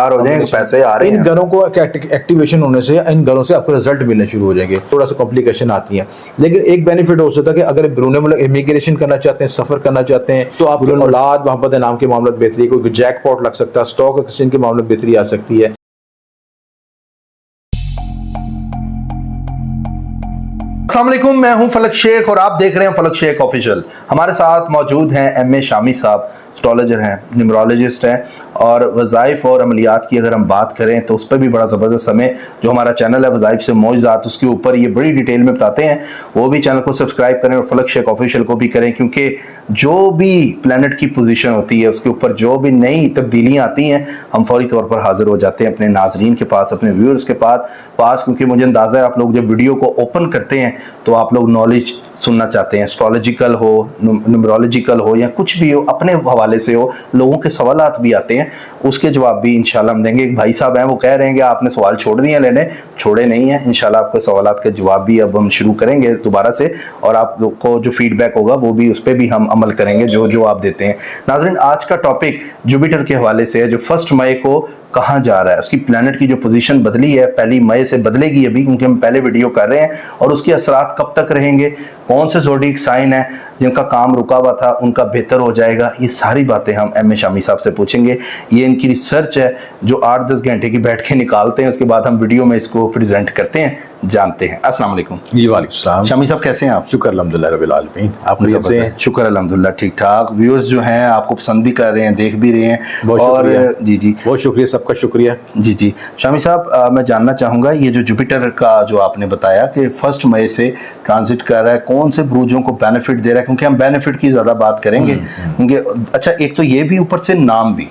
हो जाएंगे, पैसे आ रहे हैं। इन घरों को एक्टिवेशन होने से इन घरों से आपको रिजल्ट मिलने शुरू हो जाएंगे। थोड़ा सा कॉम्प्लिकेशन आती है, लेकिन एक बेनिफिट हो सकता है कि अगर ब्रूने मुल्क इमिग्रेशन करना चाहते हैं, सफर करना चाहते हैं, तो आप औलाद मोहब्बत नाम के मामले बेहतरी, कोई जैकपॉट लग सकता है, स्टॉक एक्सचेंज के मामले बेहतरी आ सकती है। अस्सलाम वालेकुम, मैं हूं फलक शेख और आप देख रहे हैं फलक शेख ऑफिशियल। हमारे साथ मौजूद हैं एम.ए. शामी साहब, एस्ट्रोलॉजर हैं, न्यूमरोलॉजिस्ट हैं, और वज़ाइफ और अमलियात की अगर हम बात करें तो उस पर भी बड़ा ज़बरदस्त हमें जो हमारा चैनल है वज़ाइफ से मौजूदात, उसके ऊपर ये बड़ी डिटेल में बताते हैं। वो भी चैनल को सब्सक्राइब करें और फलक शेख ऑफिशियल को भी करें, क्योंकि जो भी प्लैनेट की पोजीशन होती है उसके ऊपर जो भी नई तब्दीलियाँ आती हैं हम फौरी तौर पर हाजिर हो जाते हैं अपने नाजरीन के पास, अपने व्यूअर्स के पास, क्योंकि मुझे अंदाज़ा है आप लोग जब वीडियो को ओपन करते हैं तो आप लोग नॉलेज सुनना चाहते हैं, एस्ट्रोलॉजिकल हो, न्यूमरोलॉजिकल हो या कुछ भी हो, अपने हवाले से हो। लोगों के सवालात भी आते हैं, उसके जवाब भी इंशाल्लाह हम देंगे। एक भाई साहब हैं, वो कह रहे हैं कि आपने सवाल छोड़ दिए लेने, छोड़े नहीं हैं। इंशाल्लाह आपके सवालात के जवाब भी अब हम शुरू करेंगे दोबारा से, और आपको जो फीडबैक होगा वो भी उस पर भी हम अमल करेंगे जो आप देते हैं। नाज़रीन, आज का टॉपिक जुपिटर के हवाले से है, जो 1 मई को कहाँ जा रहा है, उसकी प्लैनेट की जो पोजीशन बदली है, 1 मई से बदलेगी अभी, क्योंकि हम पहले वीडियो कर रहे हैं, और उसके असरात कब तक रहेंगे, कौन से ज़ोडिक साइन है जिनका काम रुका हुआ था उनका बेहतर हो जाएगा, ये सारी बातें हम एम.ए. शामी साहब से पूछेंगे। ये इनकी रिसर्च है जो 8-10 घंटे की बैठ के निकालते हैं, उसके बाद हम वीडियो में इसको प्रेजेंट करते हैं, जानते हैं। अस्सलाम वालेकुम। जी वालेकुम सलाम। शामी साहब कैसे हैं आप? शुक्र अल्हम्दुलिल्लाह रब्बिल आलमीन। आप कैसे हैं? शुक्र अल्हम्दुलिल्लाह ठीक ठाक। व्यूअर्स जो हैं आपको पसंद भी कर रहे हैं, देख भी रहे हैं, और जी बहुत शुक्रिया, सबका शुक्रिया। जी शामी साहब, मैं जानना चाहूँगा ये जो जुपिटर का जो आपने बताया कि 1 मई से ट्रांजिट कर रहा है, कौन से ब्रूजों को बेनिफिट दे रहा है, क्योंकि हम बेनिफिट की ज़्यादा बात करेंगे। क्योंकि अच्छा, एक तो ये भी, ऊपर से नाम भी,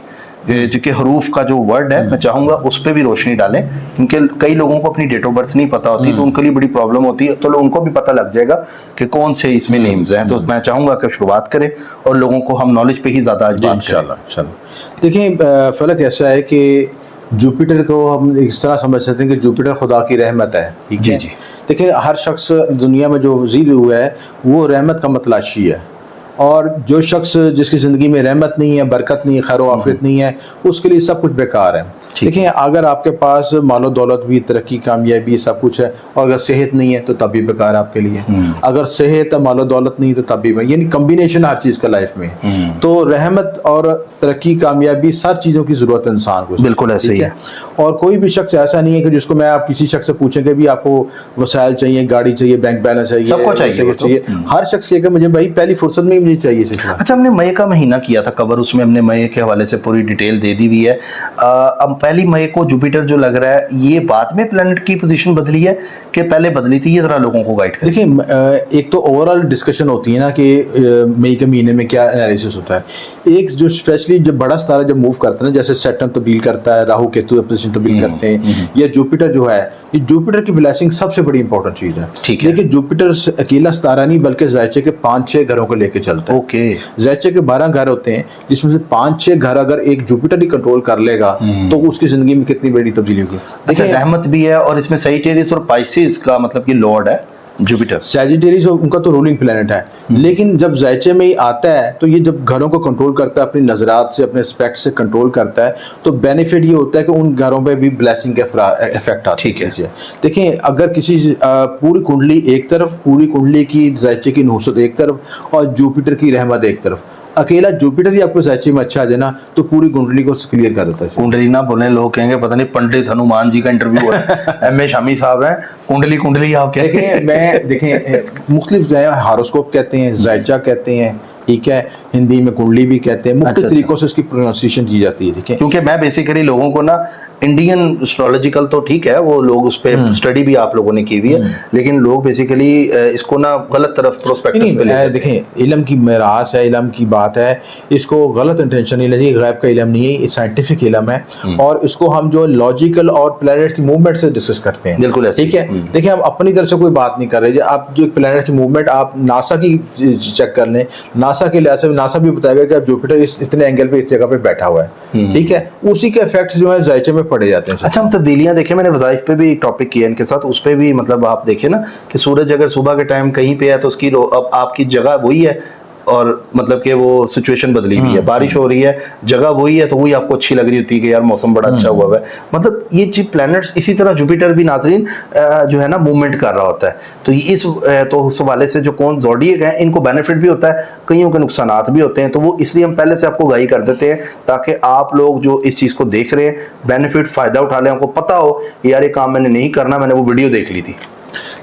जो कि हरूफ का जो वर्ड है, मैं चाहूँगा उस पर भी रोशनी डालें, क्योंकि कई लोगों को अपनी डेट ऑफ बर्थ नहीं पता होती, तो उनके लिए बड़ी प्रॉब्लम होती है, तो उनको भी पता लग जाएगा कि कौन से इसमें नेम्स हैं। तो मैं चाहूँगा कि शुरुआत करें और लोगों को हम नॉलेज पे ही ज़्यादा आज बात करें। देखिए, फलक ऐसा है कि जुपिटर को हम इस तरह समझ सकते हैं कि जुपिटर खुदा की रहमत है। जी जी। देखिए, हर शख्स दुनिया में जो ज़ील हुआ है वो रहमत का मतलाशी है, और जो शख्स जिसकी ज़िंदगी में रहमत नहीं है, बरकत नहीं है, खैर आफियत नहीं है, उसके लिए सब कुछ बेकार है। देखिए, अगर आपके पास मालो दौलत भी, तरक्की, कामयाबी सब कुछ है, और अगर सेहत नहीं है तो तब भी बेकार है आपके लिए। अगर सेहत है, मालो दौलत नहीं तो तब भी, यानी कम्बिनेशन हर चीज़ का लाइफ में। तो रहमत और तरक्की, कामयाबी, सब चीज़ों की ज़रूरत है इंसान को। बिल्कुल ऐसे ही है। और कोई भी शख्स ऐसा नहीं है कि जिसको मैं आप किसी शख्स से पूछेंगे भी आपको वसाइल चाहिए, गाड़ी चाहिए, बैंक बैलेंस चाहिए, सबको चाहिए। हर शख्स कहेगा मुझे भाई पहली फुर्सत में ही मुझे चाहिए सिलसिला। अच्छा, हमने मई का महीना किया था कवर, उसमें हमने मई के हवाले से पूरी डिटेल दे दी हुई है। अब 1 मई को जुपिटर जो लग रहा है, ये बाद में प्लैनेट की पोजीशन बदली है कि पहले बदली थी, ये जरा लोगों को गाइड करें। देखिए, एक तो ओवरऑल डिस्कशन होती है ना कि मई के महीने में क्या एनालिसिस होता है। एक जो स्पेशली जब बड़ा सितारा जब मूव करता है ना, जैसे सैटर्न तब्दील करता है, राहु केतु पोजीशन तब्दील करते हैं, या जुपिटर जो है, ये जुपिटर की ब्लेसिंग सबसे बड़ी इंपॉर्टेंट चीज़ है। ठीक है। लेकिन जुपिटर अकेला सितारा नहीं, बल्कि ज़ायचे के 5-6 घरों को लेके चलता है। ओके। ज़ायचे के 12 घर होते हैं, जिसमें से 5-6 घर अगर एक जुपिटर ही कंट्रोल कर लेगा तो उसकी जिंदगी में कितनी बड़ी तब्दीली होगी। अच्छा, रहमत भी है, और इसमें सजिटेरियस और पाइसेस का मतलब कि लॉर्ड है जुपिटर। सैजिटेरियस उनका तो रूलिंग प्लैनेट है, लेकिन जब ज़ायचे में ही आता है तो ये जब घरों को कंट्रोल करता है, अपनी नजरात से, अपने एस्पेक्ट से कंट्रोल करता है, तो बेनिफिट ये होता है कि उन घरों पे भी ब्लेसिंग का इफेक्ट आता है। ठीक है। देखिए, अगर किसी पूरी कुंडली एक तरफ, पूरी कुंडली की ज़ायचे की नुसरत एक तरफ और जुपिटर की रहमत एक तरफ, अकेला जुपिटर ही आपको ज़ायचे में अच्छा आ जाए ना तो पूरी कुंडली को क्लियर कर देता है। कुंडली ना बोले, लोग कहेंगे पता नहीं पंडित हनुमान जी का इंटरव्यू है। एम.ए. शामी साहब हैं, कुंडली आप क्या देखें, मुख्तलिफ हारोस्कोप कहते हैं, ज़ायचा कहते हैं, ठीक है, हिंदी में कुंडली भी कहते हैं, मुख्तलिफ तरीकों से इसकी प्रोनाउंसिएशन की जाती है। ठीक है, क्योंकि मैं बेसिकली लोगों को ना इंडियन एस्ट्रोलॉजिकल तो ठीक है, वो लोग उस पर स्टडी भी आप लोगों ने की हुई है, लेकिन लोग बेसिकली इसको ना गलत तरफ प्रोस्पेक्टस पे ले। देखें, इल्म की मेरास है, इल्म की बात है, इसको गलत इंटेंशन नहीं लेनी, गैब का इल्म नहीं है, ये साइंटिफिक इल्म है, और इसको हम जो लॉजिकल और प्लैनेट की मूवमेंट से डिस्कस करते हैं। बिल्कुल ऐसे। ठीक है, देखिए, हम अपनी तरफ से कोई बात नहीं कर रहे। आप जो प्लैनेट की मूवमेंट आप नासा की चेक कर लें, नासा के लिहाज से नासा भी बताएगा कि अब जुपिटर इतने एंगल पे, इस जगह पे बैठा हुआ है। ठीक है, उसी के इफेक्ट्स जो है ज़ायचे में पड़े जाते हैं। अच्छा, हम तब्दीलियां देखें, मैंने वज़ाइफ पे भी एक टॉपिक किया इनके साथ, उस पर भी मतलब आप देखें ना कि सूरज अगर सुबह के टाइम कहीं पे है तो उसकी अब आपकी जगह वही है, और मतलब कि वो सिचुएशन बदली हुई है, बारिश हो रही है, जगह वही है तो वही आपको अच्छी लग रही होती है कि यार मौसम बड़ा अच्छा हुआ है। मतलब ये जो प्लैनेट्स, इसी तरह जुपिटर भी नाजरीन जो है ना मूवमेंट कर रहा होता है। तो उस हवाले से जो कौन ज़ोडिएक है इनको बेनिफिट भी होता है, कईयों के नुकसानात भी होते हैं। तो वो इसलिए हम पहले से आपको गाइड कर देते हैं ताकि आप लोग जो इस चीज़ को देख रहे हैं बेनिफिट फ़ायदा उठा लें, आपको पता हो कि यार ये काम मैंने नहीं करना, मैंने वो वीडियो देख ली थी।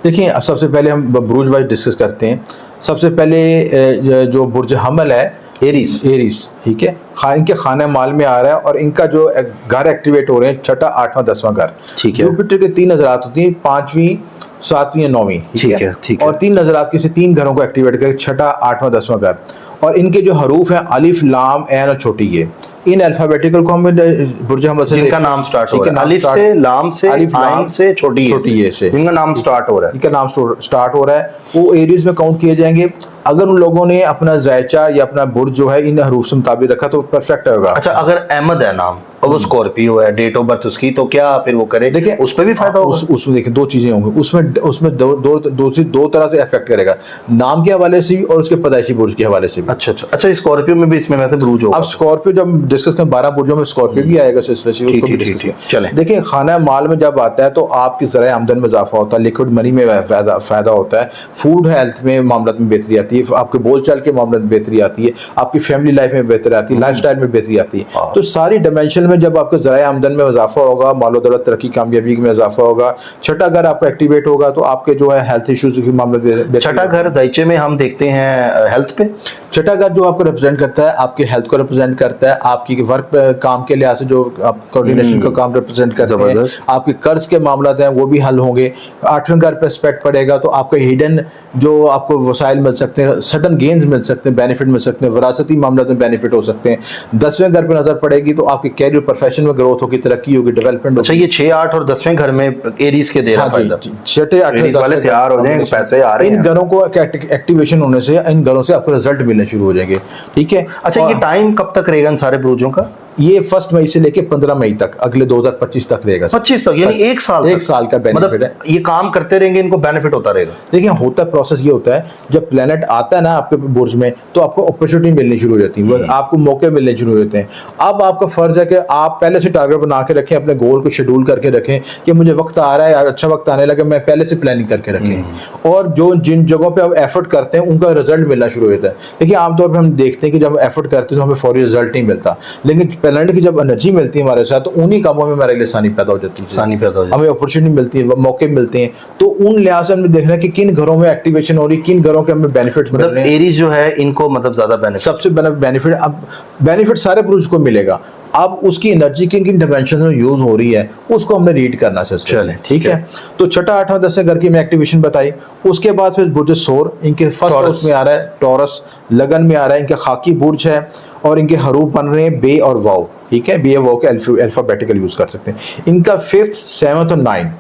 देखिए, सबसे पहले हम बुर्ज वाइज डिस्कस करते हैं। सबसे पहले जो बुर्ज हमल है एरीज, ठीक है, इनके खाने माल में आ रहा है और इनका जो घर एक्टिवेट हो रहे हैं 6, 8वां 10वां घर, ठीक है। जुपिटर के 3 नजरात होती हैं, 5वीं 7वीं 9वीं, ठीक है। और 3 नजरात किसी 3 घरों को एक्टिवेट करके 6, 8वां 10वां घर। और इनके जो हरूफ हैं अलिफ, लाम, ऐन और छोटी ये, इन अल्फाबेटिकल को हम बुर्ज हमल से जिनका नाम स्टार्ट हो रहा है अलिफ से, लाम से, आइन से, छोटी ये से, जिनका नाम स्टार्ट हो रहा है, इनका नाम स्टार्ट हो रहा है, वो एरियाज में काउंट किए जाएंगे। अगर उन लोगों ने अपना जायचा या अपना बुर्ज जो है इन हरूफ से मुताबिक रखा तो परफेक्ट होगा। अच्छा, अगर अहमद है नाम और वो स्कॉर्पियो है, डेट ऑफ बर्थ उसकी, तो क्या फिर वो करे? देखिए, उस पर भी फायदा होगा। उसमें देखिए 2 चीजें होंगी, उसमें दो तरह से इफेक्ट करेगा, नाम के हवाले से भी और उसके पैदाइशी बुर्ज के हवाले से भी। अच्छा, स्कॉर्पियो में भी इसमें वैसे बुर्ज होगा। अब स्कॉर्पियो जब डिस्कस करें 12 बुर्जों में स्कॉर्पियो भी आएगा सिलसिले से, उसको भी डिस्कस करें। चलें, देखिए, खाना माल में जब आता है तो आपकी ज़राए आमदन में इजाफा होता है, लिक्विड मनी में फायदा होता है, फूड हेल्थ में मामला में बेहतरी आती है, आपके बोलचाल के मामले में बेहतरी आती है, आपकी फैमिली लाइफ में बेहतरी आती है, लाइफ स्टाइल में बेहतरी आती है। तो सारी डायमेंशन में जब आपके ज़राए आमदन में इजाफा होगा, मालो दौलत, तरक्की, कामयाबी में इजाफा होगा। 6ठा घर आपका एक्टिवेट होगा तो आपके जो है हेल्थ इश्यूज के मामले में। 6ठा घर जायचे में हम देखते हैं हेल्थ पे। 6ठा घर जो आपको रिप्रेजेंट करता है, आपके हेल्थ को रिप्रेजेंट करता है, आपकी वर्क काम के लिहाज से जो आप कोऑर्डिनेशन का काम रिप्रेजेंट करते हैं, आपके कर्ज के मामला हैं वो भी हल होंगे। 8वें घर पे एस्पेक्ट पड़ेगा तो आपके हिडन जो आपको वसाइल मिल सकते हैं, सडन गेन्स मिल सकते हैं, बेनिफिट मिल सकते हैं, विरासती मामला में बेनिफिट हो सकते हैं। 10वें घर पे नजर पड़ेगी तो आपके कैरियर प्रोफेशन में ग्रोथ होगी, तरक्की होगी, डेवलपमेंट। अच्छा, ये 6, 8 और 10वें घर में एरीज के दे रहा फायदा। 6, 8 वाले तैयार हो जाएंगे, पैसे आ रहे हैं। इन घरों को एक्टिवेशन होने से इन घरों से आपको रिजल्ट मिलने शुरू हो जाएंगे, ठीक है। अच्छा, ये टाइम कब तक रहेगा इन सारे बुर्जों का? ये 1 मई से लेके 15 मई तक, अगले 2025 तक रहेगा। 25 तक, यानी 1 साल, 1 साल का बेनिफिट मतलब है। ये काम करते रहेंगे, इनको बेनिफिट होता रहेगा। देखिए, होता प्रोसेस ये होता है, जब प्लेनेट आता है ना आपके बुर्ज में तो आपको अपॉर्चुनिटी मिलनी शुरू हो जाती है, आपको मौके मिलने शुरू हो जाते हैं। अब आपका फर्ज है कि आप पहले से टारगेट बना के रखें, अपने गोल को शेड्यूल करके रखें कि मुझे वक्त आ रहा है, अच्छा वक्त आने लगे, मैं पहले से प्लानिंग करके रखें। और जो जिन जगहों पे आप एफर्ट करते हैं उनका रिजल्ट मिलना शुरू हो जाता है। देखिए, आमतौर पर हम देखते हैं कि जब एफर्ट करते हैं तो हमें फौरी रिजल्ट नहीं मिलता, लेकिन प्लेनेट की जब एनर्जी मिलती है हमारे साथ तो उन्हीं कामों में हमारे लिए आसानी पैदा हो जाती है, हमें अपॉर्चुनिटी मिलती है, मौके मिलते हैं। तो उन लिहाज से हमने देखना है कि किन घरों में एक्टिवेशन हो रही, किन घरों के हमें बेनिफिट मिल रहे हैं। एरीज जो है इनको मतलब ज्यादा बेनिफिट, सबसे बेनिफिट, अब बेनिफिट सारे बुर्ज को मिलेगा। अब उसकी एनर्जी किन किन डायमेंशन में यूज हो रही है उसको हमने रीड करना है। चलें, ठीक है। तो 6ठा, 8वां, 10वें घर की मैं एक्टिवेशन बताई। उसके बाद फिर बुर्ज सोर, इनके फर्स्ट हाउस में आ रहा है, टॉरस लगन में आ रहा है, इनका खाकी बुर्ज है और इनके हरूफ बन रहे हैं बे और वाव, ठीक है। बे वाव के अल्फाबेटिकल यूज कर सकते हैं। इनका 5th, 7th और 9,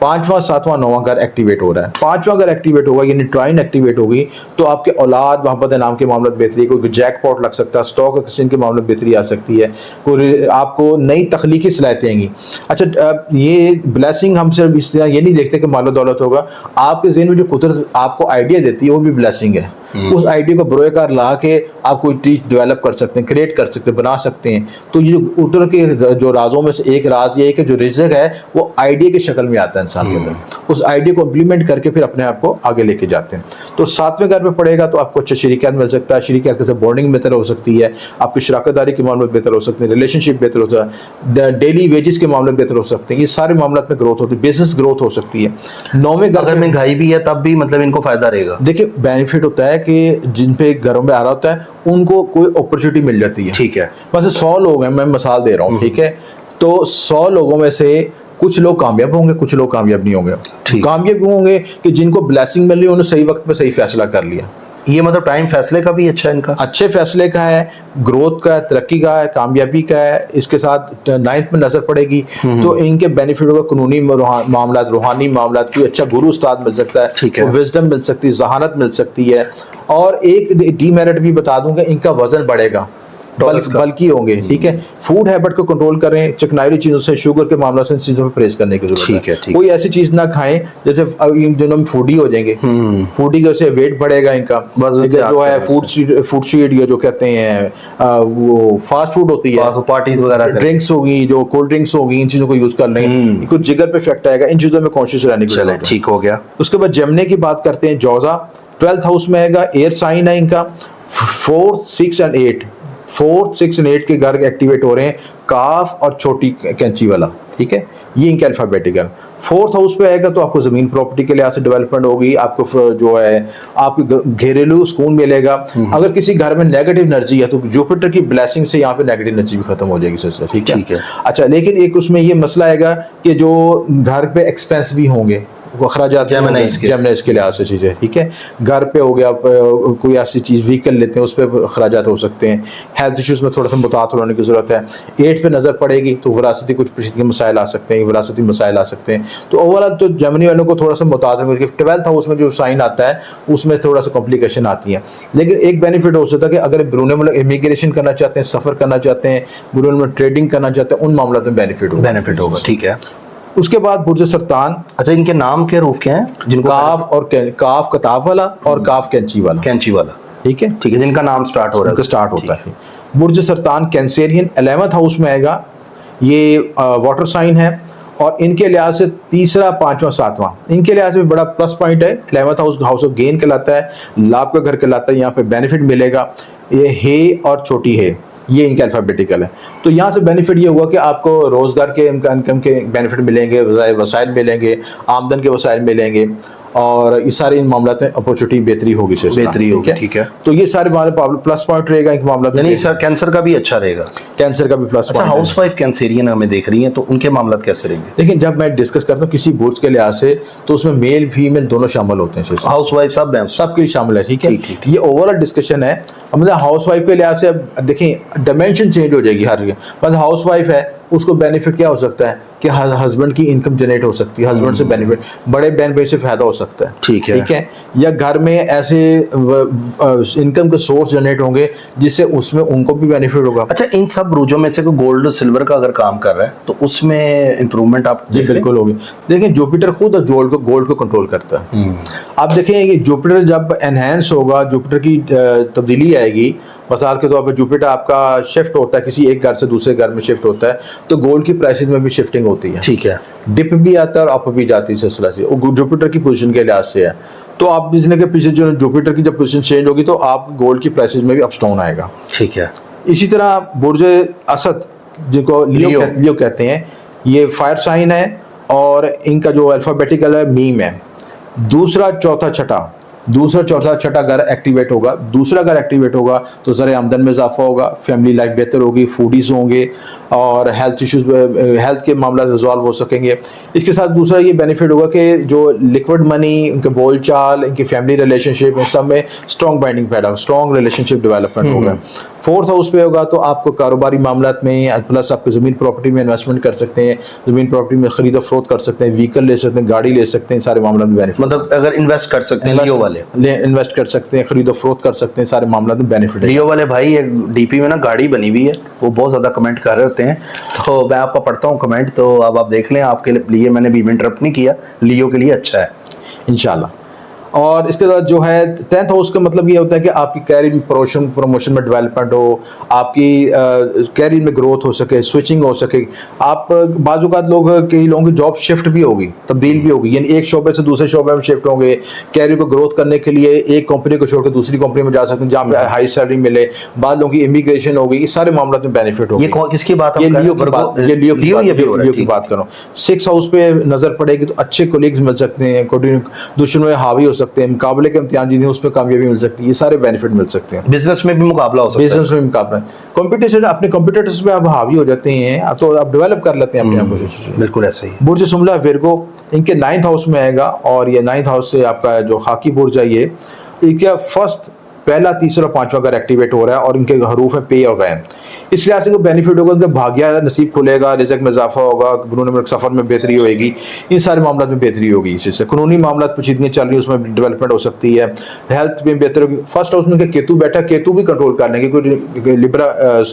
5वां, 7वां, 9वां घर एक्टिवेट हो रहा है। 5वां घर एक्टिवेट होगा यानी ट्राइन एक्टिवेट होगी तो आपके औलाद, मोहब्बत नाम के मामले बेहतरी, कोई जैकपॉट लग सकता है, स्टॉक एक्सचेंज के मामले बेहतरी आ सकती है, कोई आपको नई तख्लीकी सलाहियतें आएंगी। अच्छा, ये ब्लेसिंग हम सिर्फ इस तरह ये नहीं देखते कि मालो दौलत होगा, आपके ज़हन में जो कुदरत आपको आइडिया देती है वो भी ब्लेसिंग है। उस आइडिया को बरोकार ला के आप कोई चीज डेवलप कर सकते हैं, क्रिएट कर सकते हैं, बना सकते हैं। तो ये उतर के जो राजों में से एक राज ये है कि जो रिज़्क है वो आइडिया की शक्ल में आता है इंसान के अंदर, उस आइडिया को इम्प्लीमेंट करके फिर अपने आप को आगे लेके जाते हैं। तो 7वें घर पे पड़ेगा तो आपको अच्छा शरीकियात मिल सकता है, शरीकियात से बॉन्डिंग बेहतर हो सकती है, आपकी शराकतदारी के मामले बेहतर हो सकते हैं, रिलेशनशिप बेहतर होता है, डेली वेजेस के मामले बेहतर हो सकते हैं, ये सारे मामलों में ग्रोथ होती है, बिजनेस ग्रोथ हो सकती है। 9वें घर, अगर महंगाई भी है तब भी मतलब इनको फायदा रहेगा। देखिए, बेनिफिट होता है कि जिन पे घरों में आ रहा होता है उनको कोई अपॉर्चुनिटी मिल जाती है, ठीक है। बस 100 लोग हैं, मैं मिसाल दे रहा हूँ, ठीक है। तो 100 लोगों में से कुछ लोग कामयाब होंगे, कुछ लोग कामयाब नहीं होंगे। कामयाब होंगे कि जिनको ब्लेसिंग मिल रही है उन्होंने सही वक्त पे सही फैसला कर लिया। ये मतलब टाइम फैसले का भी अच्छा है, इनका अच्छे फैसले का है, ग्रोथ का है, तरक्की का है, कामयाबी का है। इसके साथ 9th में नजर पड़ेगी तो इनके बेनिफिट होगा कानूनी मामला, रूहानी मामला, कोई अच्छा गुरु उस्ताद मिल सकता है, ठीक है, विजडम मिल सकती है, जहानत मिल सकती है। और एक डीमेरिट भी बता दूंगा, इनका वजन बढ़ेगा, बल्कि होंगे, ठीक है। फूड हैबिट को कंट्रोल करें, चिकनाई चीज़ों से, शुगर के मामला से, इन चीज़ों पर परहेज करने की जरूरत है। कोई ऐसी चीज़ ना खाएं जैसे इन दिनों में फूडी हो जाएंगे, फूडी से वेट बढ़ेगा इनका, जो है फूड स्ट्रीट जो कहते हैं वो फास्ट फूड होती है, पार्टीज वगैरह, ड्रिंक्स होगी, जो कोल्ड ड्रिंक्स होगी, इन चीज़ों को यूज़ कर लें, कुछ जिगर पे इफेक्ट आएगा, इन चीज़ों में कॉन्शियस रहने की जरूरत है। ठीक हो गया। उसके बाद जमने की बात करते हैं। जौजा 12th हाउस में आएगा, एयर साइन है इनका। 4, 6 और 8, 4, 6 और 8 के घर एक्टिवेट हो रहे हैं, काफ और छोटी कैंची वाला, ठीक है। ये इनका अल्फाबेटिकल। 4th हाउस पे आएगा तो आपको ज़मीन प्रॉपर्टी के लिहाज से डेवलपमेंट होगी, आपको जो है आपको घरेलू सुकून मिलेगा। अगर किसी घर में नेगेटिव एनर्जी है तो जुपिटर की ब्लेसिंग से यहाँ पे नेगेटिव एनर्जी भी खत्म हो जाएगी सिलसिला, ठीक है। अच्छा, लेकिन एक उसमें ये मसला आएगा कि जो घर पे एक्सपेंस भी होंगे, वो अखराजात जेमिनाइज के लिहाज से चीज़ें, ठीक है। घर पे हो गया, कोई ऐसी चीज़ व्हीकल लेते हैं उस पर अखराजात हो सकते हैं। हेल्थ इश्यूज़ में थोड़ा सा मुताबिक होने की ज़रूरत है। 8 पे नज़र पड़ेगी तो विरासती कुछ पेचीदगी मसाइल आ सकते हैं, विरासती मसाइल आ सकते हैं। तो ओवरऑल तो जेमिनी वालों को थोड़ा सा मुताबिक, 12th हाउस में जो साइन आता है उसमें थोड़ा सा कॉम्प्लिकेशन आती है। लेकिन एक बेनिफिट हो सकता है कि अगर बैरून मुल्क इमिग्रेशन करना चाहते हैं, सफ़र करना चाहते हैं, बैरून मुल्क ट्रेडिंग करना चाहते हैं, उन मामलों में बेनिफिट होगा, ठीक है। उसके बाद बुर्ज सरतान। अच्छा, इनके नाम के रूफ क्या हैं? जिनको काफ कताब वाला और काफ कैंची वाला, ठीक है, जिनका नाम स्टार्ट होता है। बुर्ज सरतान कैंसेरियन 11th हाउस में आएगा, ये वाटर साइन है और इनके लिहाज से 3रा, 5वां, 7वां इनके लिहाज से बड़ा प्लस पॉइंट है। 11th हाउस ऑफ गेन कहलाता है, लाभ का घर कहलाता है, यहाँ पे बेनिफिट मिलेगा। ये हे और छोटी है, ये इनका अल्फाबेटिकल है। तो यहाँ से बेनिफिट ये हुआ कि आपको रोज़गार के इनकम के बेनिफिट मिलेंगे, वसाइल मिलेंगे, आमदन के वसाइल मिलेंगे, और इस सारे इन मामला में अपॉर्चुनिटी बेहतरी होगी, ठीक है। तो ये सारे प्लस पॉइंट रहेगा इनके मामला में। यानी सर कैंसर का भी अच्छा रहेगा, कैंसर का भी plus point. House wife Cancerian हमें देख रही हैं तो उनके मामला कैसे रहेंगे? लेकिन जब मैं डिस्कस करता हूँ किसी बुर्ज के लिहाज से तो उसमें मेल फीमेल दोनों शामिल होते हैं, हाउस वाइफ सबके शामिल है, ठीक है। ये ओवरऑल डिस्कशन है। मतलब हाउस वाइफ के लिहाज से अब देखें डायमेंशन चेंज हो जाएगी हर, मतलब हाउस वाइफ है उसको बेनिफिट क्या हो सकता है कि हस्बैंड की इनकम जनरेट हो सकती है, हस्बैंड से बेनिफिट, बड़े बेनिफिट से फायदा हो सकता है, ठीक है। या घर में ऐसे इनकम के सोर्स जनरेट होंगे जिससे उसमें उनको भी बेनिफिट होगा। अच्छा, इन सब बुर्जों में से कोई गोल्ड सिल्वर का अगर काम कर रहा है तो उसमें इंप्रूवमेंट आप बिल्कुल होगी। देखिए जुपिटर खुद गोल्ड को कंट्रोल करता है। आप देखें जुपिटर जब एनहेंस होगा, जुपिटर की तब्दीली आएगी, मिसाल के तौर पर जुपिटर आपका शिफ्ट होता है, किसी एक घर से दूसरे घर में शिफ्ट होता है, तो गोल्ड की प्राइसेस में भी शिफ्टिंग होती है, ठीक है। डिप भी आता है और अप भी जाती है सिलसिला से, वो जुपिटर की पोजीशन के लिहाज से है। तो आप बिजली के पीछे जो जुपिटर की जब पोजीशन चेंज होगी तो आप गोल्ड की प्राइसेस में भी अप डाउन आएगा, ठीक है। इसी तरह बुर्ज असद जिनको लियो कहते हैं, ये फायर साइन है और इनका जो अल्फाबेटिकल है मीम है। दूसरा चौथा छठा घर एक्टिवेट होगा, दूसरा घर एक्टिवेट होगा तो ज़रा आमदन में इजाफा होगा, फैमिली लाइफ बेहतर होगी, फूडीज होंगे और हेल्थ इश्यूज, हेल्थ के मामला रिजॉल्व हो सकेंगे। इसके साथ दूसरा ये बेनिफिट होगा कि जो लिक्विड मनी, इनके बोल चाल, इनकी फैमिली रिलेशनशिप, इन सब में स्ट्रॉन्ग बाइंडिंग पैदा होगा, स्ट्रॉन्ग रिलेशनशिप डेवलपमेंट होगा। 4th हाउस पे होगा तो आपको कारोबारी मामला में, प्लस आपको ज़मीन प्रॉपर्टी में इन्वेस्टमेंट कर सकते हैं, ज़मीन प्रॉपर्टी में खरीद फरोख्त कर सकते हैं, व्हीकल ले सकते हैं, गाड़ी ले सकते हैं, सारे मामला में बेनिफिट, मतलब अगर इन्वेस्ट कर सकते हैं, लियो वाले इन्वेस्ट कर सकते हैं, खरीद फरोख्त कर सकते हैं, सारे मामला में बेनिफिट है। लियो वाले भाई एक डीपी में ना गाड़ी बनी हुई है, वो बहुत ज़्यादा कमेंट कर रहे होते हैं, तो मैं आपका पढ़ता हूँ कमेंट, तो अब आप देख लें, आपके लिए मैंने भी इंटरप्ट नहीं किया, लियो के लिए अच्छा है इंशाल्लाह। और इसके बाद जो है 10th हाउस का मतलब ये होता है कि आपकी कैरियर में प्रमोशन में डेवलपमेंट हो, आपकी कैरियर में ग्रोथ हो सके, स्विचिंग हो सके। आप बाज़-औक़ात कई लोगों की जॉब शिफ्ट भी होगी, तब्दील भी होगी, यानी एक शोबे से दूसरे शोबे में शिफ्ट होंगे, कैरियर को ग्रोथ करने के लिए एक कंपनी को छोड़कर दूसरी कंपनी में जा सकते हैं जहाँ पे हाई सैलरी मिले, बाद लोगों की इमिग्रेशन होगी, इस सारे मामलों में बेनिफिट होगी। ये किसकी बात? ये लियो की बात कर रहा हूँ। 6th हाउस पे नज़र पड़ेगी तो अच्छे कोलीग्स मिल सकते हैं, दुश्मन में हावी हो सकते हैं, मुकाबले के इम्तिहान जिन्हें उसमें कामयाबी मिल सकती है, ये सारे बेनिफिट मिल सकते हैं। बिजनेस में भी मुकाबला हो सकता है, बिजनेस में मुकाबला, कंपटीशन, अपने कंपटीटर्स पे आप हावी हो जाते हैं तो आप डेवलप कर लेते हैं अपने आप को। बिल्कुल ऐसा ही। बुर्ज सुमला विर्गो इनके 9th हाउस में आएगा और ये 9th हाउस से आपका जो खाकी बुर्ज है ये क्या फर्स्ट पहला, तीसरा, पांचवा घर एक्टिवेट हो रहा है और इनके हरूफ में पे हो गए हैं। इस लिहाज से बेनिफिट होगा, उनका भाग्य नसीब खुलेगा, रिज़्क में इजाफा होगा, कानूनी सफ़र में बेहतरी होगी, इन सारे मामलों में बेहतरी होगी। इससे कानूनी मामला पेचीदगियाँ चल रही है उसमें डेवलपमेंट हो सकती है, हेल्थ में बेहतर होगी। फर्स्ट हाउस में केतु बैठा, केतु भी कंट्रोल करने की कोई लिब्रा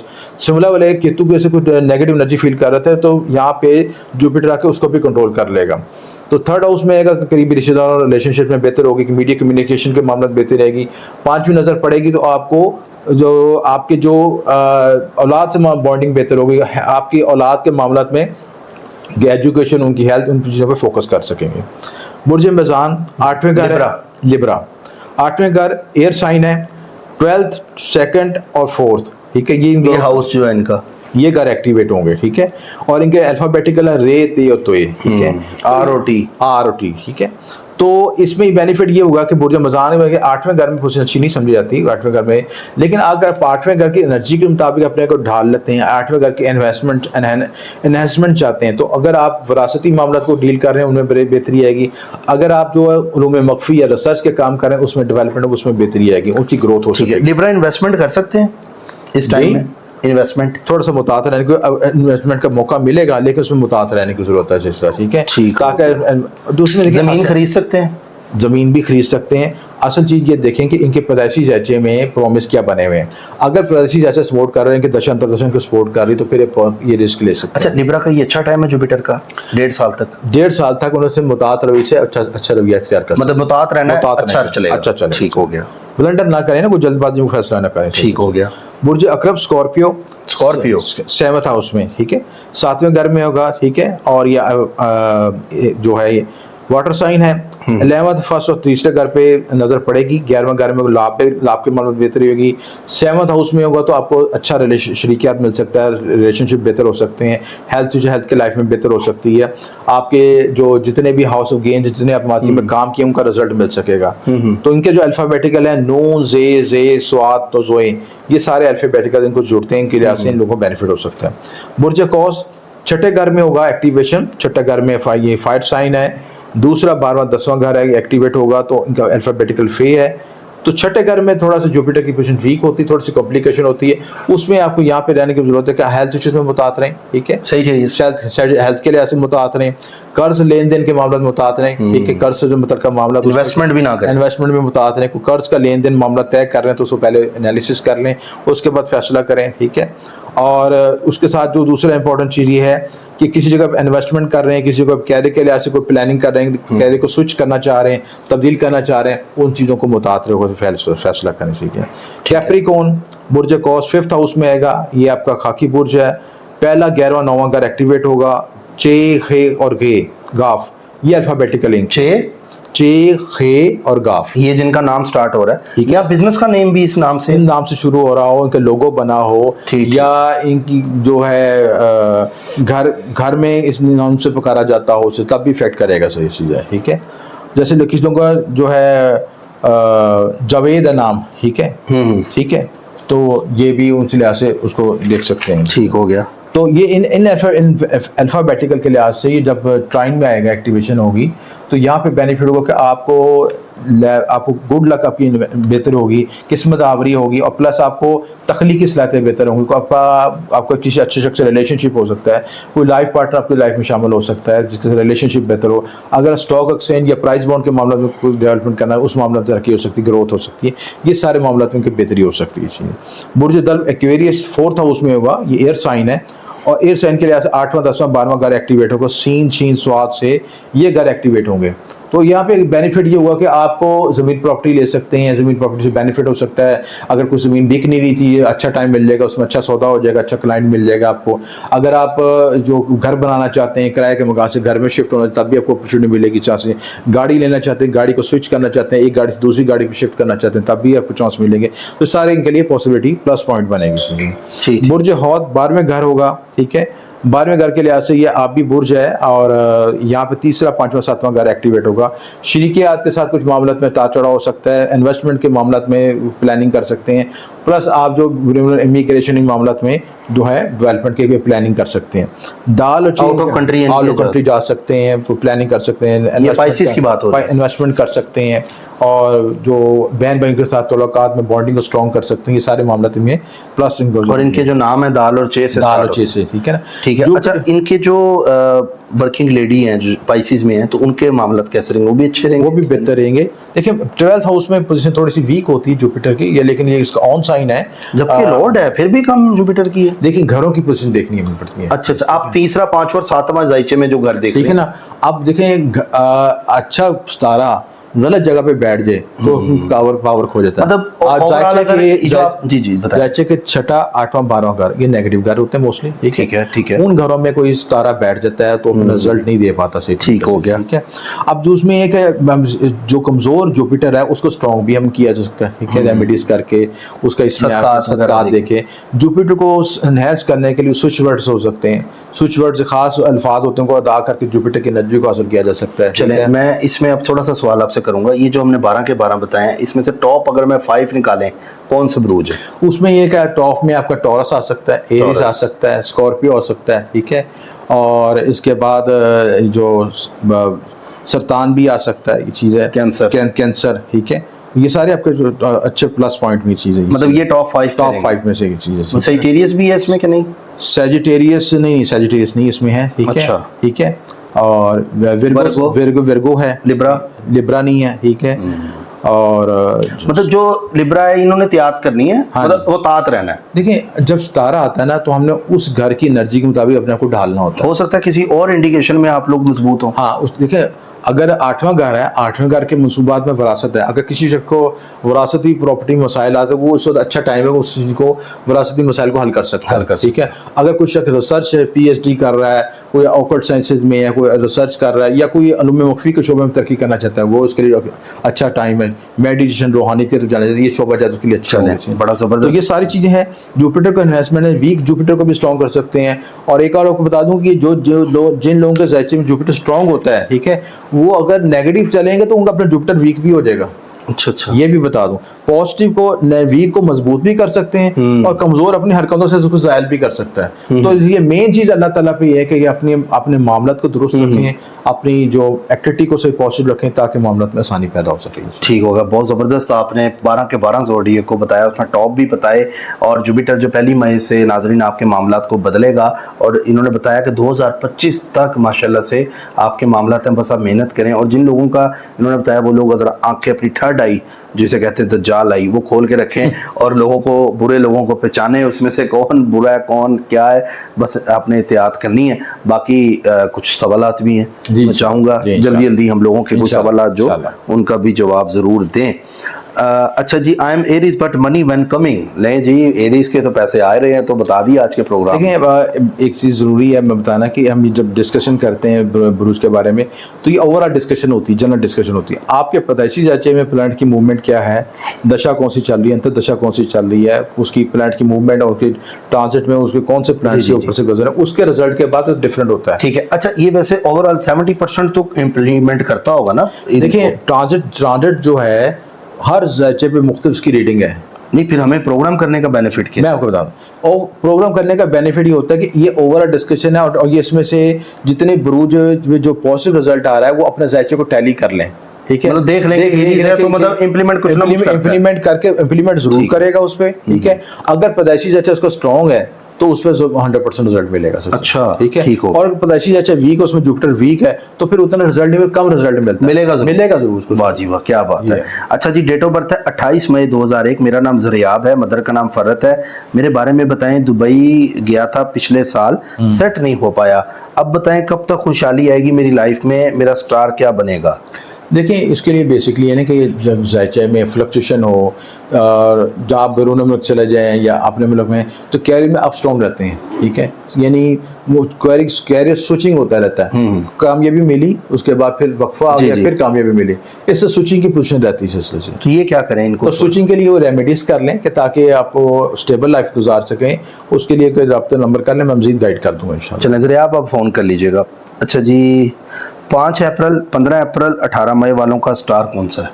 शिमला वाले केतु भी ऐसे कुछ नेगेटिव एनर्जी फील कर रहे थे, तो यहाँ पे जुपिटर आके उसको भी कंट्रोल कर लेगा। तो थर्ड हाउस में आएगा करीबी रिश्तेदारों और रिलेशनशिप में बेहतर होगी, कि मीडिया कम्युनिकेशन के मामले में बेहतर रहेगी। पांचवी नज़र पड़ेगी तो आपको जो आपके जो औलाद से बॉन्डिंग बेहतर होगी, आपकी औलाद के मामला में एजुकेशन, उनकी हेल्थ, उन चीज़ों पर फोकस कर सकेंगे। बुर्ज मीज़ान 8वें घर है लिब्रा, 8वें घर एयर साइन है, 12th, 2nd और 4th, ठीक है। ये हाउस जो है इनका, ये घर एक्टिवेट होंगे, ठीक है। और इनके अल्फाबेटिकल है रे, ते और तोए, ठीक है, ROT, ठीक है। तो इसमें बेनिफिट ये होगा कि बुर्ज मीज़ान में 8वें घर में पोजीशन अच्छी नहीं समझी जाती 8वें घर में, लेकिन अगर आप 8वें घर की एनर्जी के मुताबिक अपने को ढाल लेते हैं, 8वें घर की एनहेंसमेंट चाहते हैं, तो अगर आप विरासती मामला को डील कर रहे हैं उनमें बेहतरी आएगी। अगर आप जो है उलूम मख्फी या रिसर्च के काम कर रहे हैं उसमें डेवलपमेंट, उसमें बेहतरी आएगी, उनकी ग्रोथ हो सकेगी। लिब्रा इन्वेस्टमेंट कर सकते हैं इस टाइम में? इन्वेस्टमेंट थोड़ा सा मुतात रहने को, इन्वेस्टमेंट का मौका मिलेगा, लेकिन उसमें मुतात रहने की जरूरत है, जिस तरह, ठीक है। ताकि दूसरे जमीन खरीद सकते हैं, ज़मीन भी खरीद सकते हैं। असल चीज़ ये देखें कि इनके पैदाइशी ज़ैचे में प्रॉमिस क्या बने हुए हैं। अगर पैदाइशी ज़ैचे सपोर्ट कर रहे हैं कि दशा अंतर्दशन को सपोर्ट कर रही, तो फिर ये रिस्क ले सकते हैं। अच्छा, लिब्रा का ये अच्छा टाइम है जुपिटर का 1.5 साल तक, 1.5 साल तक उन्होंने मुतात रवैये से अच्छा रवैया इख्तियार कर, मतलब मुतात रहना है, अच्छा चलेगा, अच्छा चलेगा, ठीक हो गया। ब्लंडर ना करें ना, कोई जल्दबाजी में फैसला ना करें, ठीक हो गया। बुर्ज अकरब स्कॉर्पियो 7वें हाउस में, ठीक है, 7वें घर में होगा, ठीक है। और ये जो है ये वाटर साइन है, 11th, 1st और तीसरे घर पे नज़र पड़ेगी। 11वें घर में लाभ के मामले में बेहतरी होगी। 7th हाउस में होगा तो आपको अच्छा शरीकियात मिल सकता है, रिलेशनशिप बेहतर हो सकते हैं, हेल्थ के लाइफ में बेहतर हो सकती है। आपके जो जितने भी हाउस ऑफ गेन, जितने आप माजी में काम किए, उनका रिजल्ट मिल सकेगा। तो इनके जो अल्फ़ाबेटिकल है, नून, जे, स्वाद, तो जोए, ये सारे अल्फ़ाबेटिकल इनको जुड़ते हैं, इनके लिहाज से इन लोगों को बेनिफिट हो सकता है। बुर्ज कौस 6ठे घर में होगा एक्टिवेशन, 6ठे घर में ये फायर साइन है, दूसरा 12वां 10वां घर है, एक्टिवेट होगा तो इनका अल्फ़ाबेटिकल फे है। तो 6ठे घर में थोड़ा सा जुपिटर की पोजीशन वीक होती है, थोड़ी सी कॉम्प्लिकेशन होती है, उसमें आपको यहाँ पे रहने की जरूरत है कि हेल्थ इश्यूज में मुतात रहें, ठीक है, सही है, हेल्थ के लिहाज से मुतात रहें, कर्ज लेन देन के मामले में मुतात रहें, ठीक है, कर्ज से जो मतलब का मामला, इन्वेस्टमेंट भी ना करें, इन्वेस्टमेंट में मुतात रहें। कोई कर्ज का लेन देन मामला तय कर रहे हैं तो उसको पहले एनालिसिस कर लें, उसके बाद फैसला करें, ठीक है। और उसके साथ जो दूसरा इंपॉर्टेंट चीज़ ये है कि किसी जगह इन्वेस्टमेंट कर रहे हैं, किसी जगह कैरियर के लिहाज से कोई प्लानिंग कर रहे हैं, कैरियर को स्विच करना चाह रहे हैं, तब्दील करना चाह रहे हैं, उन चीज़ों को मुतात रहे फैसला करना चाहिए। कैप्रिकॉर्न बुर्ज कौस 5th हाउस में आएगा, ये आपका खाकी बुर्ज है। पहला, 11वां, 9वां घर एक्टिवेट होगा। चे, खे और गे, गाफ, ये अल्फ़ाबेटिकल लिंक, चे, खे और गाफ, ये जिनका नाम स्टार्ट हो रहा है, ठीक है। या बिजनेस का नेम भी इस नाम से शुरू हो रहा हो, इनका लोगो बना हो, या इनकी जो है घर में इस नाम से पुकारा जाता हो, उसे तब भी इफेक्ट करेगा, सही चीज़ है, ठीक है। जैसे किसी का जो है जावेद नाम, ठीक है, ठीक है, तो ये भी उनसे लिहाज से उसको देख सकते हैं, ठीक हो गया। तो ये इन अल्फ़ाबेटिकल के लिहाज से ये जब ट्राइन में आएगा, एक्टिवेशन होगी, तो यहाँ पे बेनिफिट होगा कि आपको गुड लक आपकी बेहतर होगी, किस्मत आवरी होगी, और प्लस आपको तख्लीकी सलाहियतें बेहतर होंगी। आपका किसी अच्छे शख्स से रिलेशनशिप हो सकता है, कोई लाइफ पार्टनर आपकी लाइफ में शामिल हो सकता है जिसके रिलेशनशिप बेहतर हो। अगर स्टॉक एक्सचेंज या प्राइस बॉन्ड के मामले में कोई डेवलपमेंट करना है, उस मामले में तरक्की हो सकती है, ग्रोथ हो सकती है, ये सारे मामलों में बेहतरी हो सकती है। इसलिए बुर्ज दल्ब एक्वेरियस 4th हाउस में होगा, ये एयर साइन है, और एयर साइन के लिहाज से 8वां, 10वां, 12वां घर एक्टिवेट होगा। सीन, शीन, स्वाद से ये घर एक्टिवेट होंगे। तो यहाँ पे बेनिफिट ये हुआ कि आपको ज़मीन प्रॉपर्टी ले सकते हैं, ज़मीन प्रॉपर्टी से बेनिफिट हो सकता है। अगर कोई ज़मीन बिक नहीं रही थी, अच्छा टाइम मिल जाएगा, उसमें अच्छा सौदा हो जाएगा, अच्छा क्लाइंट मिल जाएगा आपको। अगर आप जो घर बनाना चाहते हैं, किराए के मकान से घर में शिफ्ट होना, तब भी आपको अपॉर्चुनिटी मिलेगी चांस से। गाड़ी लेना चाहते हैं, गाड़ी को स्विच करना चाहते हैं, एक गाड़ी से दूसरी गाड़ी पर शिफ्ट करना चाहते हैं, तब भी आपको चांस मिलेंगे। तो सारे इनके लिए पॉसिबिलिटी प्लस पॉइंट बनेगी। बुर्ज हौद 12वें घर होगा, ठीक है, 12वें घर के लिहाज से ये आप भी बुर्ज है, और यहाँ पे तीसरा, 5वां, 7वां घर एक्टिवेट होगा। शरीकियात के साथ कुछ मामलों में तार चढ़ाव हो सकता है, इन्वेस्टमेंट के मामलों में प्लानिंग कर सकते हैं, प्लस आप जो इमिग्रेशन मामलों में जो है डेवलपमेंट के भी प्लानिंग कर सकते हैं। दाल आउट ऑफ कंट्री जा सकते हैं, प्लानिंग कर सकते हैं, की बात हो रही है, इन्वेस्टमेंट कर सकते हैं। और जो बहन भाइयों के साथ तल्लुकात में बॉन्डिंग को स्ट्रॉन्ग कर सकते हैं, ये सारे मामला में प्लस और इनके जो नाम है दाल और चे से दाल start और चे से, ठीक है ना। ठीक है। जो अच्छा, इनके जो वर्किंग लेडी हैं जो पाइसिस में हैं, तो उनके मामला कैसे रहेंगे? वो भी अच्छे रहेंगे? वो भी बेहतर रहेंगे। देखिए 12th हाउस में पोजीशन थोड़ी सी वीक होती है जुपिटर की, ये लेकिन ये इसका ऑन साइन है, जबकि लॉर्ड है फिर भी कम जुपिटर की है। देखिए घरों की पोजीशन देखनी हमें पड़ती है। अच्छा अच्छा, आप तीसरा, पांचवा और सातवां जायचे में जो घर देख ठीक रहे है हैं, ना। अब देखें अच्छा सितारा गलत जगह पे बैठ जाए तो पावर खो जाता है। मतलब आज overall जायचे अगर के जो आप जी जी बताएं। जायचे के छठा, आठवां, 12वां घर ये नेगेटिव घर होते हैं मोस्टली, ठीक है ठीक है। उन घरों में कोई सितारा बैठ जाता है तो रिजल्ट नहीं दे पाता सही। ठीक हो गया। ठीक है। अब जो उसमें एक जो कमजोर जुपिटर है उसको स्ट्रॉन्ग भी हम किया जा सकता है, ठीक है, रेमेडीज करके उसका इसमें सदकात देके। जुपिटर को एनहेंस करने के लिए स्विच वर्ड्स हो सकते हैं, स्विच वर्ड से खास अल्फाज होते हैं, उनको अदा करके जुपिटर की एनर्जी को हासिल किया जा सकता है। चले, मैं इसमें अब थोड़ा सा सवाल आपसे करूंगा। ये जो हमने 12 के 12 बताए हैं, इसमें से टॉप अगर मैं 5 निकालें, कौन से ब्रूज है? उसमें ये क्या, टॉप में आपका टॉरस आ सकता है, एरिस आ सकता है, स्कॉर्पियो आ सकता है, ठीक है, और इसके बाद जो सरतान भी आ सकता है, ये चीज़ है, कैंसर, ठीक है। ये सारे आपके जो अच्छे प्लस पॉइंट में चीज़ है, मतलब ये टॉप 5 में से एक चीज़ है। सजिटेरियस भी है इसमें कि नहीं? सजिटेरियस नहीं इसमें है, ठीक है। अच्छा। ठीक है। और विर्गो है, लिब्रा नहीं है, ठीक है। और मतलब जो लिब्रा है इन्होंने त्याग करनी है, मतलब वो तात रहना है। देखिए जब सितारा आता है ना तो हमने उस घर की एनर्जी के मुताबिक अपने आप को ढालना होता है। हो सकता है किसी और इंडिकेशन में आप लोग मजबूत हो। हाँ, उस देखिए अगर 8वां घर है, 8वें घर के मंसूबात में वरासत है, अगर किसी शख्स को वरासती प्रॉपर्टी मसाइल आते हैं, वो उस वक्त अच्छा टाइम है उस चीज़ को वरासती मसाइल को हल कर सकता है, ठीक है। अगर कोई शख्स रिसर्च PhD कर रहा है, कोई ऑकल्ट साइंसेज में है, कोई रिसर्च कर रहा है, या कोई उलूम मख्फी के शोबे में तरक्की करना चाहता है, वो उसके लिए अच्छा टाइम है। मेडिटेशन, रूहानी तरफ जाना चाहिए, ये शोबा जाए उसके लिए अच्छा है, बड़ा जबरदस्त। तो ये सारी चीज़ें हैं। जुपिटर का इन्वेस्टमेंट है, वीक जुपिटर को भी स्ट्रॉन्ग कर सकते हैं। और एक और आपको बता दूं कि जिन लोगों के जायचे में जुपिटर स्ट्रॉन्ग होता है, ठीक है, वो अगर नेगेटिव चलेंगे तो उनका अपना जुपिटर वीक भी हो जाएगा। अच्छा अच्छा, ये भी बता दूं, पॉजिटिव को वीक को मजबूत भी कर सकते हैं और कमजोर अपनी हरकतों से उसको जायल भी कर सकता है। तो ये मेन चीज अल्लाह ताला पे ये है कि अपने मामलात को दुरुस्त रखें, अपनी जो एक्टिविटी को सही पॉजिटिव रखें ताकि मामलात में आसानी पैदा हो सके। ठीक होगा। बहुत ज़बरदस्त आपने 12 के 12 ज़ोडिएक को बताया, उसमें टॉप भी बताए, और जुपिटर जो 1 मई से नाजरीन आपके मामलात को बदलेगा, और इन्होंने बताया कि 2025 तक माशाल्लाह से आपके मामलात में बस आप मेहनत करें। और जिन लोगों का इन्होंने बताया, वो लोग अगर आंखें अपनी थर्ड आई जिसे कहते हैं दज्जाल आई, वो खोल के रखें और लोगों को, बुरे लोगों को पहचाने, उसमें से कौन बुरा है कौन क्या है, बस आपने एहतियात करनी है। बाकी कुछ सवालात भी हैं, मैं चाहूँगा जल्दी जल्दी हम लोगों के कुछ सवालात जो उनका भी जवाब ज़रूर दें। अच्छा जी, I am Aries but money when coming. नहीं जी, एरीज के तो पैसे आ रहे हैं, तो बता दिया आज के प्रोग्राम। देखिए एक चीज़ ज़रूरी है मैं बताना कि हम जब डिस्कशन करते हैं बुरुज के बारे में, तो ये ओवरऑल डिस्कशन होती है, जनरल डिस्कशन होती है। आपके पैदाइशी जायचे में प्लैनेट की मूवमेंट क्या है, दशा कौन सी चल रही है, अंतर दशा कौन सी चल रही है, उसकी प्लैनेट की मूवमेंट और उसकी ट्रांजिट में उसके कौन से प्लैनेट से ऊपर से गुजर है, उसके रिजल्ट के बाद डिफरेंट होता है। ठीक है। अच्छा, ये वैसे ओवरऑल 70% तो इम्प्लीमेंट करता होगा ना? देखिए ट्रांजिट जो है हर जायचे पे मुख्तलिफ की रीडिंग है। नहीं, फिर हमें प्रोग्राम करने का बेनिफिट क्या? मैं आपको बता दूं, और प्रोग्राम करने का बेनिफिट ये होता है कि ये ओवरऑल डिस्कशन है, और ये इसमें से जितने बुरूज में जो पॉजिटिव रिजल्ट आ रहा है वो अपने जायचे को टैली कर लें, ठीक है, मतलब देख लेंगे तो मतलब इम्प्लीमेंट कुछ ना कुछ इम्प्लीमेंट करके इम्प्लीमेंट जरूर करेगा उस पर, ठीक है। अगर पैदाइशी जायचा उसका स्ट्रॉन्ग है तो उस पर 100% रिजल्ट मिलेगा। अच्छा, ठीक है। और पैदाइशी जायचा वीक, उसमें जुपिटर वीक है, तो फिर उतना रिजल्ट नहीं, कम रिजल्ट मिलेगा जरूर उसको। वाह जी वाह, क्या बात है। अच्छा जी, डेट ऑफ बर्थ है 28 मई 2001। मेरा नाम ज़रियाब है, मदर का नाम फरत है। मेरे बारे में बताएं, दुबई गया था पिछले साल, सेट नहीं हो पाया। अब बताएं कब तक खुशहाली आएगी मेरी लाइफ में, मेरा स्टार क्या बनेगा? देखिए इसके लिए बेसिकली है ना कि जब जायचे में फ्लक्चुएशन हो, और जब आप बैरून मुल्क चले जाएं या अपने मुल्क में, तो कैरियर में आप स्ट्रॉन्ग रहते हैं, ठीक है। यानी वो कैरियर स्विचिंग होता रहता है, कामयाबी मिली उसके बाद फिर वक्फा आ गया, फिर कामयाबी मिली, इससे स्विचिंग की पोजीशन रहती है सिलसिले से। तो ये क्या करें इनको? तो स्विचिंग के लिए वो रेमेडीज कर लें कि ताकि आपको स्टेबल लाइफ गुजार सकें, उसके लिए कोई रब्ता नंबर कर लें, मैं मज़ीद गाइड कर दूँगा इंशाल्लाह। चलें ज़रिया, आप फ़ोन कर लीजिएगा। अच्छा जी, 5 अप्रैल, 15 अप्रैल, 18 मई वालों का स्टार कौन सा है?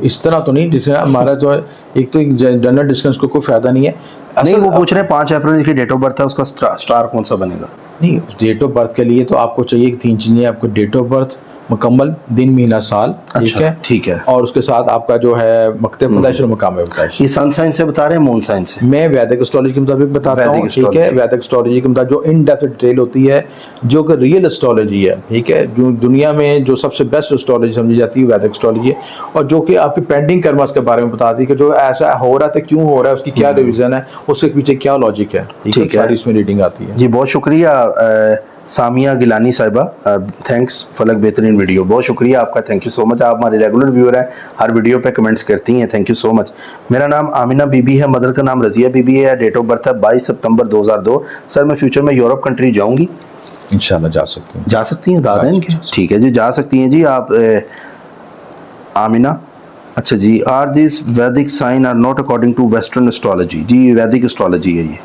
इस तरह तो नहीं दिख रहा हमारा, जो एक तो जनरल डिस्कशन को कोई फायदा नहीं है। नहीं, वो पूछ रहे हैं 5 अप्रैल की डेट ऑफ बर्थ है, उसका स्टार कौन सा बनेगा? नहीं, डेट ऑफ बर्थ के लिए तो आपको चाहिए 3 चीज़ें, आपको डेट ऑफ बर्थ, मुकम्मल दिन महीना साल, ठीक अच्छा, है, ठीक है। और उसके साथ आपका जो है मकतब पैदाइश और मकाम पैदाइश। ये सन साइन से बता रहे हैं, मून साइन से? मैं वैदिक एस्ट्रोलॉजी के मुताबिक बताता वैदिक हूँ, ठीक है। एस्ट्रोलॉजी। वैदिक एस्ट्रोलॉजी के मुताबिक जो इन डेप्थ डिटेल होती है, जो कि रियल एस्ट्रोलॉजी है, ठीक है, जो दुनिया में जो सबसे बेस्ट एस्ट्रोलॉजी समझी जाती है वैदिक एस्ट्रोलॉजी है, और जो कि आपकी पेंडिंग कर्मस के बारे में बताती है कि जो ऐसा हो रहा था क्यों हो रहा है, उसकी क्या रिवीजन है, उसके पीछे क्या लॉजिक है, ठीक है, सारी इसमें रीडिंग आती है। जी बहुत शुक्रिया सामिया गिलानी साहिबा, थैंक्स फलक, बेहतरीन वीडियो, बहुत शुक्रिया आपका, थैंक यू सो मच। आप हमारे रेगुलर व्यूअर हैं, हर वीडियो पे कमेंट्स करती हैं, थैंक यू सो मच। मेरा नाम आमिना बीबी है, मदर का नाम रज़िया बीबी है, डेट ऑफ बर्थ है 22 सितंबर 2002। सर मैं फ्यूचर में यूरोप कंट्री जाऊंगी? इंशाल्लाह जा सकते हैं। जा सकती हैं, दादा इनके? ठीक है जी, जा सकती हैं जी आप आमिना। अच्छा जी, are this Vedic sign are not according to western astrology? जी वैदिक एस्ट्रोलॉजी है ये।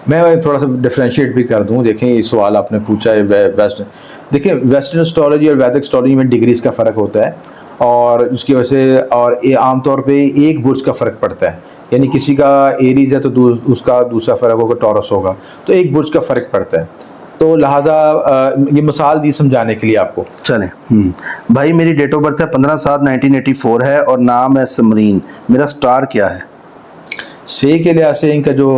मैं थोड़ा सा डिफरेंशिएट भी कर दूं। देखें, ये सवाल आपने पूछा है देखिए, वेस्टर्न एस्ट्रोलॉजी और वैदिक एस्ट्रोलॉजी में डिग्रीज का फ़र्क होता है, और उसकी वजह से, और ये आमतौर पे एक बुर्ज का फ़र्क पड़ता है, यानी किसी का एरीज है तो उसका दूसरा फ़र्क होगा टॉरस होगा, तो एक बुर्ज का फ़र्क पड़ता है। तो लिहाजा ये मिसाल दी समझाने के लिए आपको। चलें। भाई मेरी डेट ऑफ बर्थ है 15/7/1984 है और नाम है समरीन। मेरा स्टार क्या है? से के लिहाज से इनका जो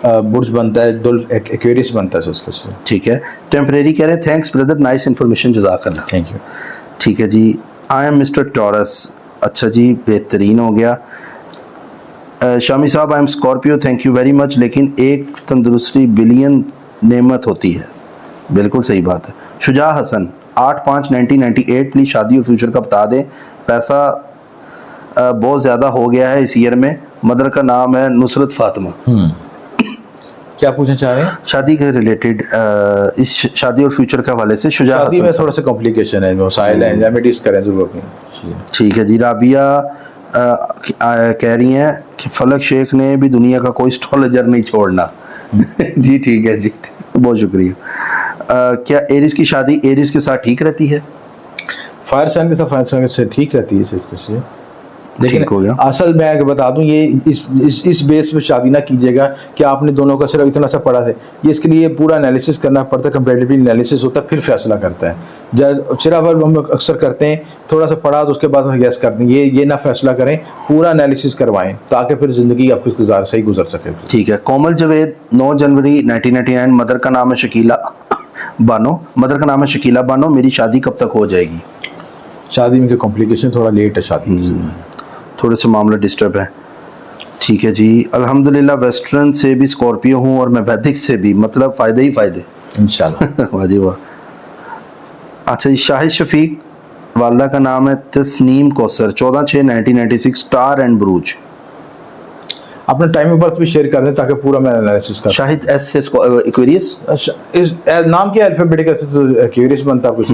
बुर्ज बनता है डुल्फ एक्वेरियस बनता है उसके से। ठीक है। टेम्परेरी कह रहे हैं, थैंक्स ब्रदर, नाइस इन्फॉर्मेशन, जज़ाकल्लाह। Thank you. ठीक है जी। I am mister Taurus. अच्छा जी, बेहतरीन हो गया। शामी साहब I am Scorpio, thank you very much, लेकिन एक तंदुरुस्ती बिलियन नेमत होती है। बिल्कुल सही बात है। शुजा हसन 8/5/1998, प्लीज़ शादी और फ्यूचर का बता दें। पैसा बहुत ज़्यादा हो गया है इस ईयर में। मदर का नाम है नुसरत फातिमा। क्या पूछना चाह रहे हैं? शादी के रिलेटेड, इस शादी और फ्यूचर के हवाले से। शुजा शादी हसन में थोड़ा सा कॉम्प्लिकेशन है, मसाइल हैं, रेमेडीज करें जरूरत नहीं। ठीक है जी। राबिया कह रही हैं कि फलक शेख ने भी दुनिया का कोई एस्ट्रोलॉजर नहीं छोड़ना। जी ठीक है जी, बहुत शुक्रिया। क्या एरिस की शादी एरिस के साथ ठीक रहती है? फायर साइन के साथ फायर साइन से ठीक रहती है इस तरह से, लेकिन ठीक हो गया। असल मैं अगर बता दूं, ये इस बेस पे शादी ना कीजिएगा कि आपने दोनों का सिर्फ इतना सा पढ़ा है। ये इसके लिए पूरा एनालिसिस करना पड़ता है, कंपैरेटिव एनालिसिस होता है, फिर फैसला करता है। जब सिर्फ हम अक्सर करते हैं थोड़ा सा पढ़ा तो उसके बाद हम गैस करते हैं, ये ना फैसला करें, पूरा एनालिसिस करवाएं ताकि फिर ज़िंदगी आपकी सही गुजर सके। ठीक है। कोमल जवेद 9 जनवरी 1999, मदर का नाम है शकीला बानो। मदर का नाम है शकीला बानो। मेरी शादी कब तक हो जाएगी? शादी में कॉम्प्लिकेशन थोड़ा लेट है शादी, थोड़े से मामला डिस्टर्ब है। ठीक है जी। अल्हम्दुलिल्लाह वेस्टर्न से भी स्कॉर्पियो हूँ और मैं वैदिक से भी, मतलब फ़ायदे ही फ़ायदे इंशाल्लाह। वाह जी वाह। अच्छा जी, शाहिद शफीक, वालदा का नाम है Tasneem Kausar, 14/6/1996, star and brews. अपना टाइम ऑफ बर्थ भी शेयर कर दें ताकि पूरा मैं एनालिसिस कर। शाहिद एस से एक्वेरियस। इस नाम के अल्फाबेटिकल से तो एक्वेरियस बनता है कुछ,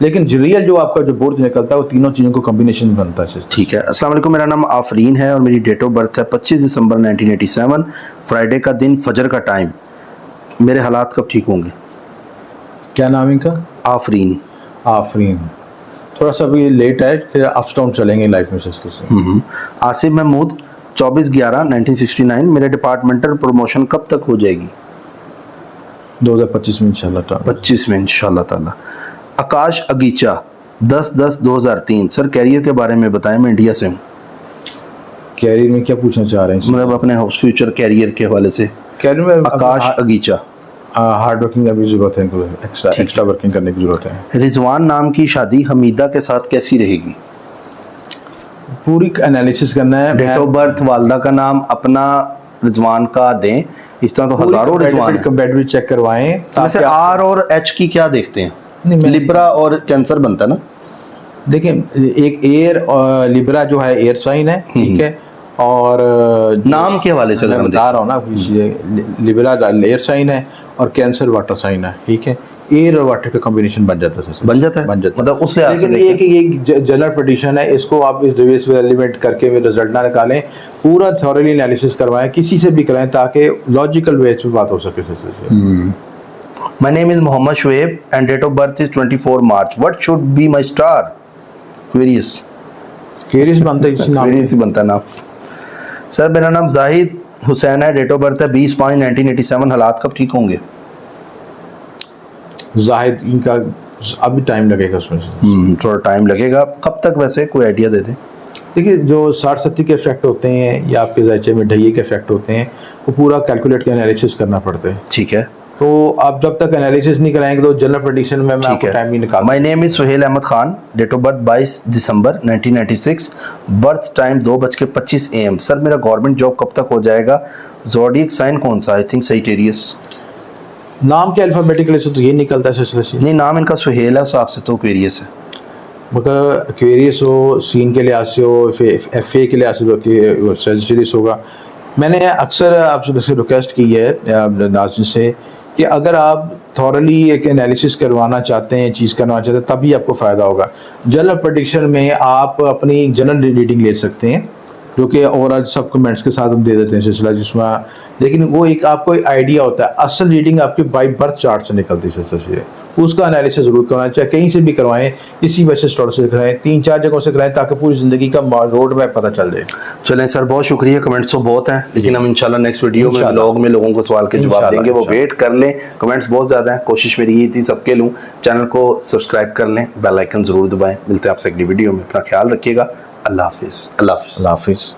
लेकिन रियल जो आपका जो बुर्ज निकलता है वो तीनों चीज़ों को कॉम्बिनेशन बनता है। ठीक है। अस्सलाम वालेकुम, मेरा नाम आफरीन है और मेरी डेट ऑफ बर्थ है 25 दिसंबर 1987, फ्राइडे का दिन, फजर का टाइम। मेरे हालात कब ठीक होंगे? क्या नाम है इनका? आफरीन। आफरीन। थोड़ा सा भी लेट है, फिर अप्स डाउन चलेंगे लाइफ में से। आसिफ महमूद 24/11/1969, मेरे डिपार्टमेंटल प्रमोशन कब तक हो जाएगी? 2025 में इंशाल्लाह। 25 में इंशाल्लाह ताला। आकाश अगीचा 10/10/2003, सर कैरियर के बारे में बताएं, मैं इंडिया से हूँ। कैरियर में क्या पूछना चाह रहे हैं? मतलब अपने हाउस फ्यूचर कैरियर के हवाले से। कैरियर में आकाश अगीचा। हार्ड वर्किंग अभी जरूरत है, एक्स्ट्रा वर्किंग करने की जरूरत है। रिजवान नाम की शादी हमीदा के साथ कैसी रहेगी? पूरी एनालिसिस करना है। डेट ऑफ बर्थ, वालदा का नाम, अपना, रिजवान का दें। इस तरह तो हजारों रिजवान हैं। कंपैटिबिलिटी चेक करवाएं। वैसे आर और एच की क्या देखते हैं? नहीं, लिब्रा और कैंसर बनता है ना। देखिए, एक एयर और लिब्रा जो है एयर साइन है, ठीक है, और नाम के हवाले से अगर हम बता रहा हूँ ना, लिब्रा एयर साइन है और कैंसर वाटर साइन है, ठीक है। एयर और वाटर का कॉम्बिनेशन बन जाता है, बन जाता है मतलब उस लिहाज से। लेकिन ये कि ये जनरल प्रेडिक्शन है, इसको आप इस डिवाइस में एलिमेंट करके रिजल्ट ना निकालें, पूरा थॉरली एनालिसिस करवाएं, किसी से भी कराएं ताकि लॉजिकल वे से बात हो सके। My name is Mohammad Shoaib and date of birth is 24 March. What should be my star? Aquarius. Aquarius बनता है, Aquarius ही बनता है नाम। सर मेरा नाम जाहिद हुसैन है, डेट ऑफ बर्थ है 20/5/1987, हालात कब ठीक होंगे? जाहिद इनका अभी टाइम लगेगा उसमें। थोड़ा टाइम लगेगा, कब तक वैसे कोई आइडिया दे दें? देखिए जो 60-70 के इफेक्ट होते हैं या आपके जायचे में ढैये के इफेक्ट होते हैं, वो पूरा कैलकुलेट के एनालिसिस करना पड़ता है। ठीक है, तो आप जब तक एनालिसिस नहीं कराएंगे तो जनरल प्रेडिक्शन में मैं आपको टाइम नहीं निकाल। My name is Suhail Ahmed Khan, date of birth 22 दिसंबर 1996, बर्थ टाइम 2:25 AM। सर मेरा गवर्नमेंट जॉब कब तक हो जाएगा? ज़ोडिएक साइन कौन सा? I think Sagittarius. नाम के अल्फ़ाबेटिकली से तो ये निकलता है सिलसिला से। नहीं, नाम इनका सुहेल है, आपसे तो क्वेरियस है। मगर क्वेरियस हो, सीन के लिहाज से हो, FA के लिहाज से तो कि सजिटेरियस होगा। मैंने अक्सर आपसे रिक्वेस्ट की है नाज़रीन से कि अगर आप थॉरली एक एनालिसिस करवाना चाहते हैं, चीज़ करवाना चाहते हैं, तभी आपको फ़ायदा होगा। जनरल प्रेडिक्शन में आप अपनी जनरल रीडिंग ले सकते हैं, जो कि ओवरऑल सब कमेंट्स के साथ हम दे देते हैं सिलसिला जिसमें, लेकिन वो एक आपको एक आइडिया होता है। असल रीडिंग आपके बाई बर्थ चार्ट से निकलती है सिलसिला, उसका एनालिसिस ज़रूर करवाएं, चाहे कहीं से भी करवाएं, इसी वजह से स्टोर से कराएं, 3-4 जगहों से कराएं, ताकि पूरी ज़िंदगी का रोड मैप पता चल जाए। चलें सर, बहुत शुक्रिया। कमेंट्स तो बहुत हैं, लेकिन हम इंशाल्लाह नेक्स्ट वीडियो में ब्लॉग में लोगों को सवाल के जवाब देंगे, वो वेट कर लें। कमेंट्स बहुत ज़्यादा हैं, कोशिश मेरी ये थी सबके लूँ। चैनल को सब्सक्राइब कर लें, बेल आइकन ज़रूर दबाएँ। मिलते हैं आपसे अगली वीडियो में, अपना ख्याल रखिएगा। अल्लाह हाफिज़। अल्लाह हाफिज़।